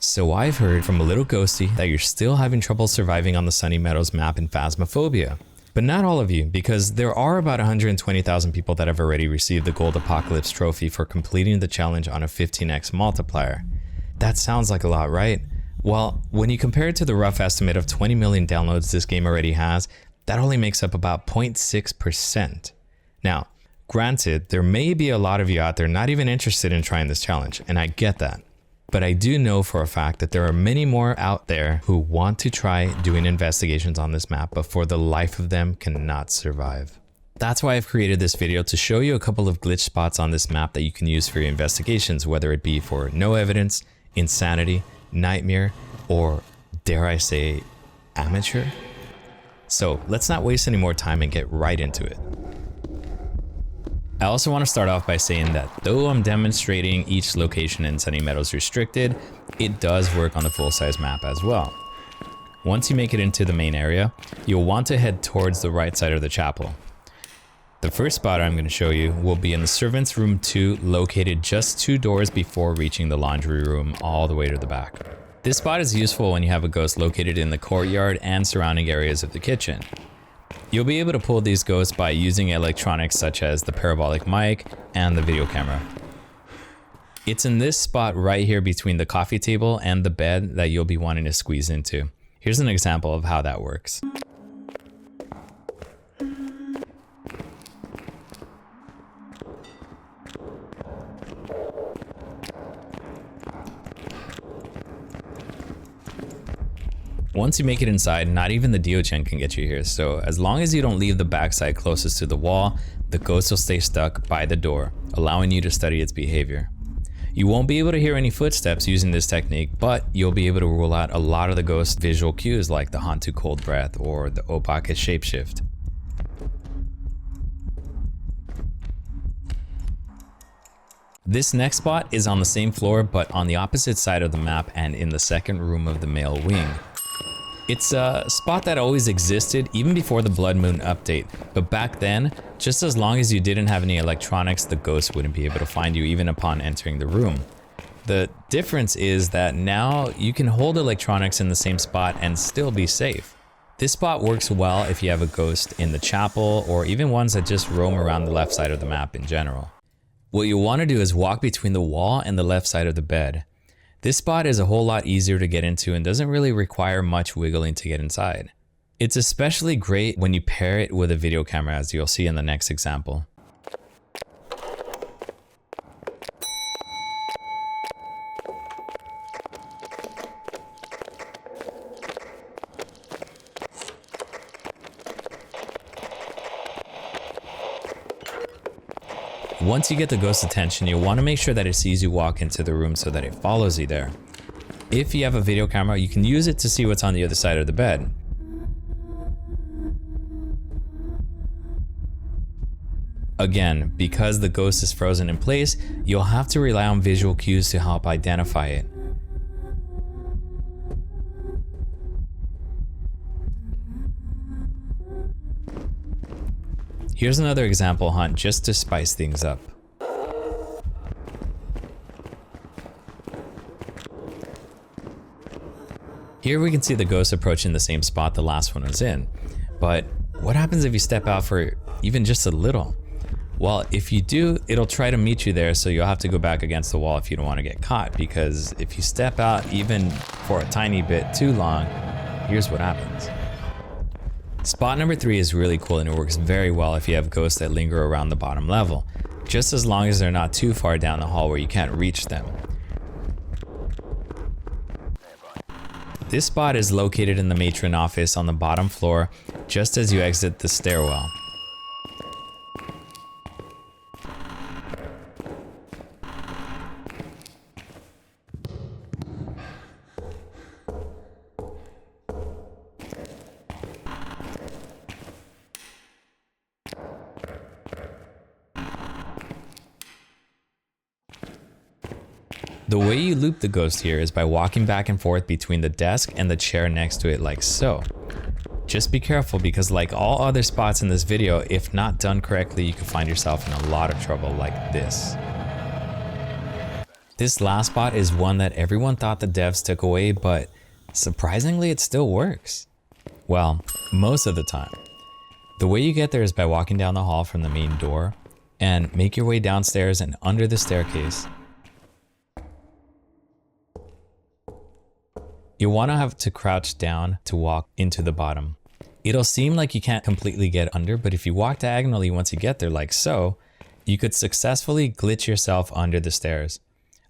So I've heard from a little ghosty that you're still having trouble surviving on the Sunny Meadows map in Phasmophobia. But not all of you, because there are about 120,000 people that have already received the Gold Apocalypse trophy for completing the challenge on a 15x multiplier. That sounds like a lot, right? Well, when you compare it to the rough estimate of 20 million downloads this game already has, that only makes up about 0.6%. Now, granted, there may be a lot of you out there not even interested in trying this challenge, and I get that. But I do know for a fact that there are many more out there who want to try doing investigations on this map, but for the life of them cannot survive. That's why I've created this video, to show you a couple of glitch spots on this map that you can use for your investigations, whether it be for no evidence, insanity, nightmare, or dare I say, amateur. So let's not waste any more time and get right into it. I also want to start off by saying that though I'm demonstrating each location in Sunny Meadows restricted, it does work on the full-size map as well. Once you make it into the main area, you'll want to head towards the right side of the chapel. The first spot I'm going to show you will be in the servants room 2, located just 2 doors before reaching the laundry room all the way to the back. This spot is useful when you have a ghost located in the courtyard and surrounding areas of the kitchen. You'll be able to pull these ghosts by using electronics such as the parabolic mic and the video camera. It's in this spot right here between the coffee table and the bed that you'll be wanting to squeeze into. Here's an example of how that works. Once you make it inside, not even the Diogen can get you here, so as long as you don't leave the backside closest to the wall, the ghost will stay stuck by the door, allowing you to study its behavior. You won't be able to hear any footsteps using this technique, but you'll be able to rule out a lot of the ghost's visual cues like the Hantu cold breath or the Opake shapeshift. This next spot is on the same floor but on the opposite side of the map and in the second room of the male wing. It's a spot that always existed even before the Blood Moon update, but back then, just as long as you didn't have any electronics, the ghost wouldn't be able to find you even upon entering the room. The difference is that now you can hold electronics in the same spot and still be safe. This spot works well if you have a ghost in the chapel or even ones that just roam around the left side of the map in general. What you want to do is walk between the wall and the left side of the bed. This spot is a whole lot easier to get into and doesn't really require much wiggling to get inside. It's especially great when you pair it with a video camera, as you'll see in the next example. Once you get the ghost's attention, you'll want to make sure that it sees you walk into the room so that it follows you there. If you have a video camera, you can use it to see what's on the other side of the bed. Again, because the ghost is frozen in place, you'll have to rely on visual cues to help identify it. Here's another example hunt just to spice things up. Here we can see the ghost approaching the same spot the last one was in. But what happens if you step out for even just a little? Well, if you do, it'll try to meet you there, so you'll have to go back against the wall if you don't want to get caught, because if you step out even for a tiny bit too long, here's what happens. Spot number 3 is really cool and it works very well if you have ghosts that linger around the bottom level, just as long as they're not too far down the hall where you can't reach them. This spot is located in the Matron office on the bottom floor, just as you exit the stairwell. The way you loop the ghost here is by walking back and forth between the desk and the chair next to it like so. Just be careful because like all other spots in this video, if not done correctly, you can find yourself in a lot of trouble like this. This last spot is one that everyone thought the devs took away, but surprisingly it still works. Well, most of the time. The way you get there is by walking down the hall from the main door and make your way downstairs and under the staircase. You'll want to have to crouch down to walk into the bottom. It'll seem like you can't completely get under, but if you walk diagonally once you get there like so, you could successfully glitch yourself under the stairs.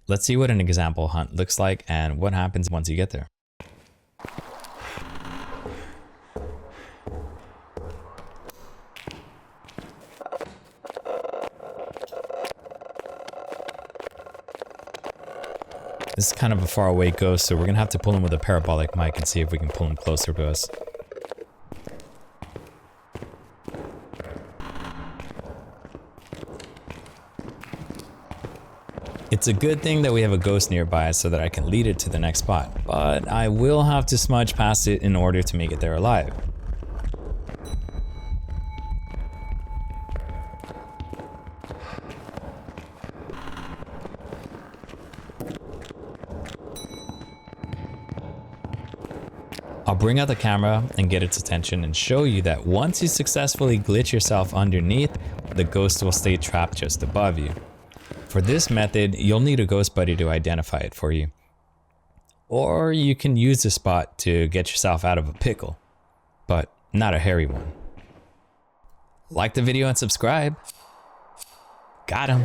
Let's see what an example hunt looks like and what happens once you get there. This is kind of a far away ghost, so we're gonna have to pull him with a parabolic mic and see if we can pull him closer to us. It's a good thing that we have a ghost nearby so that I can lead it to the next spot, but I will have to smudge past it in order to make it there alive. I'll bring out the camera and get its attention and show you that once you successfully glitch yourself underneath, the ghost will stay trapped just above you. For this method, you'll need a ghost buddy to identify it for you. Or you can use the spot to get yourself out of a pickle, but not a hairy one. Like the video and subscribe. Got him.